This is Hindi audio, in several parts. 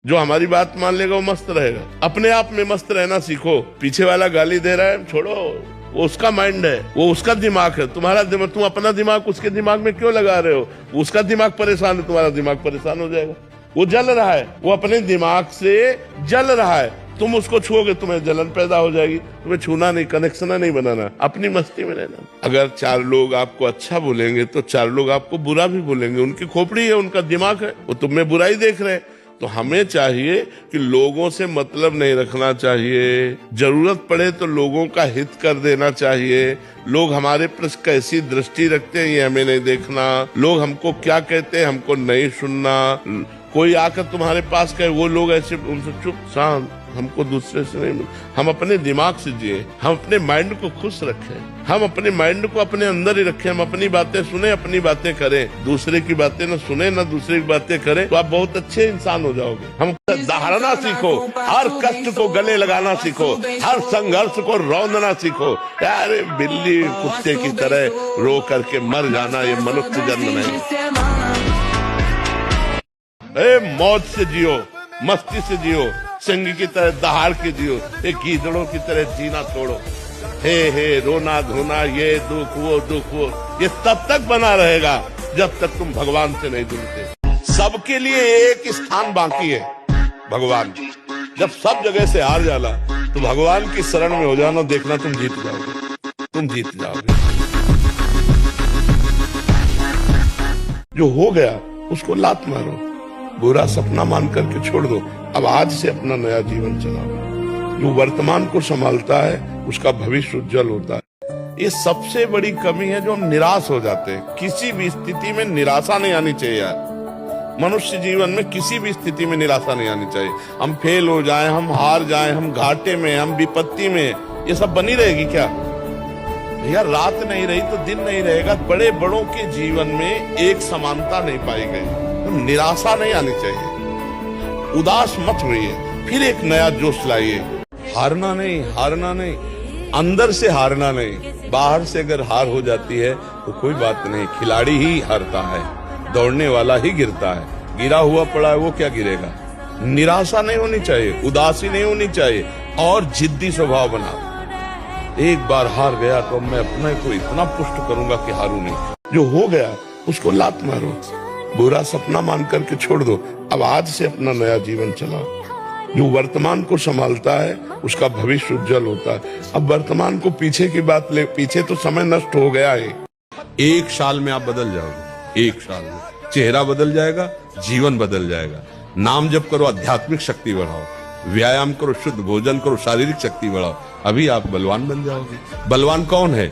जो हमारी बात मान लेगा वो मस्त रहेगा। अपने आप में मस्त रहना सीखो। पीछे वाला गाली दे रहा है, छोड़ो, वो उसका माइंड है, वो उसका दिमाग है। तुम्हारा दिमाग, तुम अपना दिमाग उसके दिमाग में क्यों लगा रहे हो? उसका दिमाग परेशान है, तुम्हारा दिमाग परेशान हो जाएगा। वो जल रहा है, वो अपने दिमाग से जल रहा है, तुम उसको छुओगे तुम्हें जलन पैदा हो जाएगी। तुम्हें छूना नहीं, कनेक्शन नहीं बनाना, अपनी मस्ती में रहना। अगर 4 लोग आपको अच्छा बोलेंगे तो 4 लोग आपको बुरा भी बोलेंगे। उनकी खोपड़ी है, उनका दिमाग है, वो तुम में बुराई देख रहे हैं। तो हमें चाहिए कि लोगों से मतलब नहीं रखना चाहिए। जरूरत पड़े तो लोगों का हित कर देना चाहिए। लोग हमारे पर कैसी दृष्टि रखते हैं ये हमें नहीं देखना। लोग हमको क्या कहते हैं हमको नहीं सुनना। कोई आकर तुम्हारे पास कहे, वो लोग ऐसे, उनसे चुप शांत, हमको दूसरे से नहीं। हम अपने दिमाग से जिए, हम अपने माइंड को खुश रखें, हम अपने माइंड को अपने अंदर ही रखें। हम अपनी बातें सुने, अपनी बातें करें, दूसरे की बातें न सुने न दूसरे की बातें करें, तो आप बहुत अच्छे इंसान हो जाओगे। हम दहाड़ना सीखो, हर कष्ट को गले लगाना सीखो, हर संघर्ष को रौंदना सीखो। अरे बिल्ली कुत्ते की तरह रो करके मर जाना ये मनुष्य जन्म नहीं। मौज से जियो, मस्ती से जियो, सिंह की तरह दहाड़ के जियो, एक गीदड़ों की तरह जीना छोड़ो। हे रोना धोना, ये दुख वो, ये तब तक बना रहेगा जब तक तुम भगवान से नहीं जुड़ते। सबके लिए एक स्थान बाकी है, भगवान। जब सब जगह से हार जाला तो भगवान की शरण में हो जाना, देखना तुम जीत जाओगे, तुम जीत जाओगे। जो हो गया उसको लात मारो, बुरा सपना मान करके छोड़ दो। अब आज से अपना नया जीवन चलाओ। जो वर्तमान को संभालता है उसका भविष्य उज्जवल होता है। ये सबसे बड़ी कमी है जो हम निराश हो जाते हैं। किसी भी स्थिति में निराशा नहीं आनी चाहिए यार। मनुष्य जीवन में किसी भी स्थिति में निराशा नहीं आनी चाहिए। हम फेल हो जाएं, हम हार जाएं, हम घाटे में, हम विपत्ति में, ये सब बनी रहेगी क्या भैया? रात नहीं रही तो दिन नहीं रहेगा। बड़े बड़ों के जीवन में एक समानता नहीं पाई गई। तो निराशा नहीं आनी चाहिए, उदास मत होइए, फिर एक नया जोश लाइए। हारना नहीं, अंदर से हारना नहीं। बाहर से अगर हार हो जाती है तो कोई बात नहीं, खिलाड़ी ही हारता है, दौड़ने वाला ही गिरता है। गिरा हुआ पड़ा है वो क्या गिरेगा? निराशा नहीं होनी चाहिए, उदासी नहीं होनी चाहिए, और जिद्दी स्वभाव बना। एक बार हार गया तो मैं अपने को इतना पुष्ट करूंगा कि हारू नहीं। जो हो गया उसको लात मारो, बुरा सपना मान करके छोड़ दो। अब आज से अपना नया जीवन चलाओ। जो वर्तमान को संभालता है उसका भविष्य उज्जवल होता है। अब वर्तमान को पीछे की बात ले, पीछे तो समय नष्ट हो गया है। 1 साल में आप बदल जाओगे, 1 साल में चेहरा बदल जाएगा, जीवन बदल जाएगा। नाम जप करो, आध्यात्मिक शक्ति बढ़ाओ, व्यायाम करो, शुद्ध भोजन करो, शारीरिक शक्ति बढ़ाओ, अभी आप बलवान बन जाओगे। बलवान कौन है?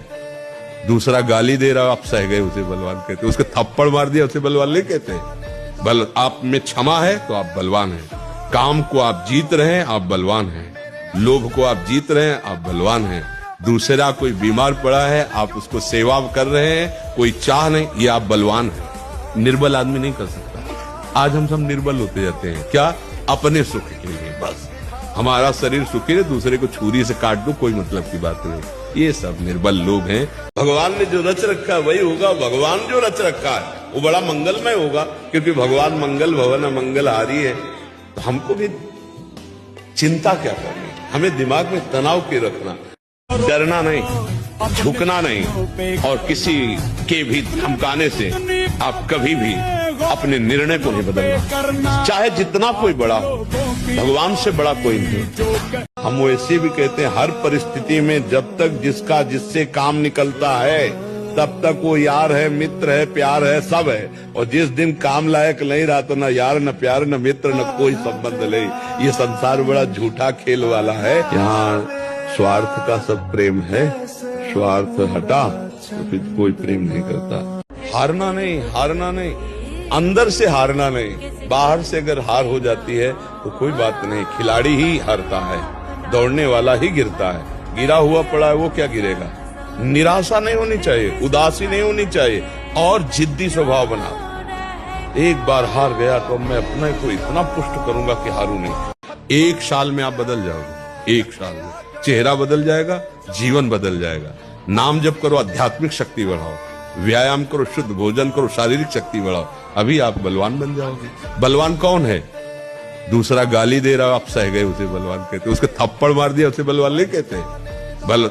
दूसरा गाली दे रहा, आप सह गए उसे बलवान कहते। उसके थप्पड़ मार दिया उसे बलवान नहीं कहते। आप में क्षमा है तो आप बलवान हैं। काम को आप जीत रहे हैं, आप बलवान हैं। लोभ को आप जीत रहे हैं, आप बलवान हैं। दूसरा कोई बीमार पड़ा है, आप उसको सेवा कर रहे हैं, कोई चाह नहीं, ये आप बलवान हैं। निर्बल आदमी नहीं कर सकता। आज हम सब निर्बल होते जाते हैं, क्या? अपने सुख के लिए बस। हमारा शरीर सुखी है, दूसरे को छुरी से काट दो, कोई मतलब की बात नहीं। ये सब निर्बल लोग हैं। भगवान ने जो रच रखा है वही होगा। भगवान जो रच रखा है वो बड़ा मंगलमय होगा, क्योंकि भगवान मंगल भवन मंगलहारी है। तो हमको भी चिंता क्या करनी, हमें दिमाग में तनाव क्यों रखना? डरना नहीं, झुकना नहीं, और किसी के भी धमकाने से आप कभी भी अपने निर्णय को नहीं बदलना, चाहे जितना कोई बड़ा हो। भगवान से बड़ा कोई नहीं। हम वैसे भी कहते हैं, हर परिस्थिति में जब तक जिसका जिससे काम निकलता है तब तक वो यार है, मित्र है, प्यार है, सब है। और जिस दिन काम लायक नहीं रहा तो न यार, न प्यार, न मित्र, न कोई संबंध नहीं। ये संसार बड़ा झूठा खेल वाला है। यहाँ स्वार्थ का सब प्रेम है, स्वार्थ हटा तो फिर कोई प्रेम नहीं करता। हारना नहीं, अंदर से हारना नहीं। बाहर से अगर हार हो जाती है तो कोई बात नहीं, खिलाड़ी ही हारता है, दौड़ने वाला ही गिरता है। गिरा हुआ पड़ा है वो क्या गिरेगा? निराशा नहीं होनी चाहिए, उदासी नहीं होनी चाहिए, और जिद्दी स्वभाव बना। एक बार हार गया तो मैं अपने को इतना पुष्ट करूंगा कि हारू नहीं। 1 साल में आप बदल जाओगे, 1 साल में चेहरा बदल जाएगा, जीवन बदल जाएगा। नाम जप करो, आध्यात्मिक शक्ति बढ़ाओ, व्यायाम करो, शुद्ध भोजन करो, शारीरिक शक्ति बढ़ाओ, अभी आप बलवान बन जाओगे। बलवान कौन है? दूसरा गाली दे रहा, आप सह गए उसे बलवान कहते। उसके थप्पड़ मार दिया उसे बलवान नहीं कहते।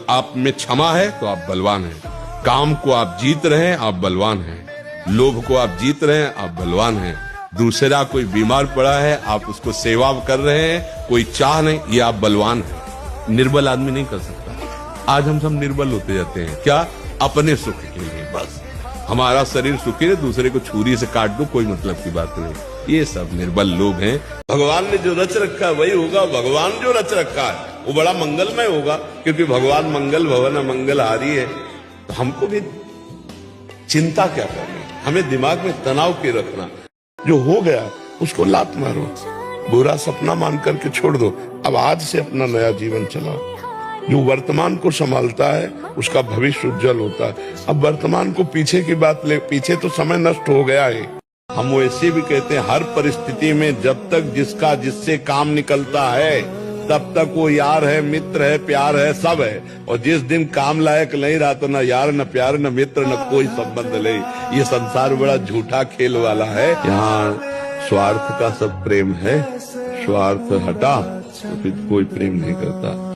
आप में क्षमा है तो आप बलवान हैं। काम को आप जीत रहे हैं, आप बलवान हैं। लोभ को आप जीत रहे हैं, आप बलवान हैं। दूसरा कोई बीमार पड़ा है, आप उसको सेवा कर रहे हैं, कोई चाह नहीं, ये आप बलवान हैं। निर्बल आदमी नहीं कर सकता। आज हम सब निर्बल होते जाते हैं, क्या? अपने सुख के लिए बस। हमारा शरीर सुखी है, दूसरे को छुरी से काट दो, कोई मतलब की बात नहीं। ये सब निर्बल लोग हैं। भगवान ने जो रच रखा है वही होगा। भगवान जो रच रखा है वो बड़ा मंगलमय होगा, क्योंकि भगवान मंगल भवन मंगलहारी है। तो हमको भी चिंता क्या करनी, हमें दिमाग में तनाव क्यों रखना। जो हो गया उसको लात मारो, बुरा सपना मान करके छोड़ दो। अब आज से अपना नया जीवन चलाओ। जो वर्तमान को संभालता है उसका भविष्य उज्जवल होता है। अब वर्तमान को पीछे की बात ले, पीछे तो समय नष्ट हो गया है। हम वैसे भी कहते हैं हर परिस्थिति में जब तक जिसका जिससे काम निकलता है तब तक वो यार है, मित्र है, प्यार है, सब है। और जिस दिन काम लायक नहीं रहा तो न यार, न प्यार, न मित्र, न कोई संबंध नहीं। ये संसार बड़ा झूठा खेल वाला है। यहाँ स्वार्थ का सब प्रेम है, स्वार्थ हटा तो फिर कोई प्रेम नहीं करता।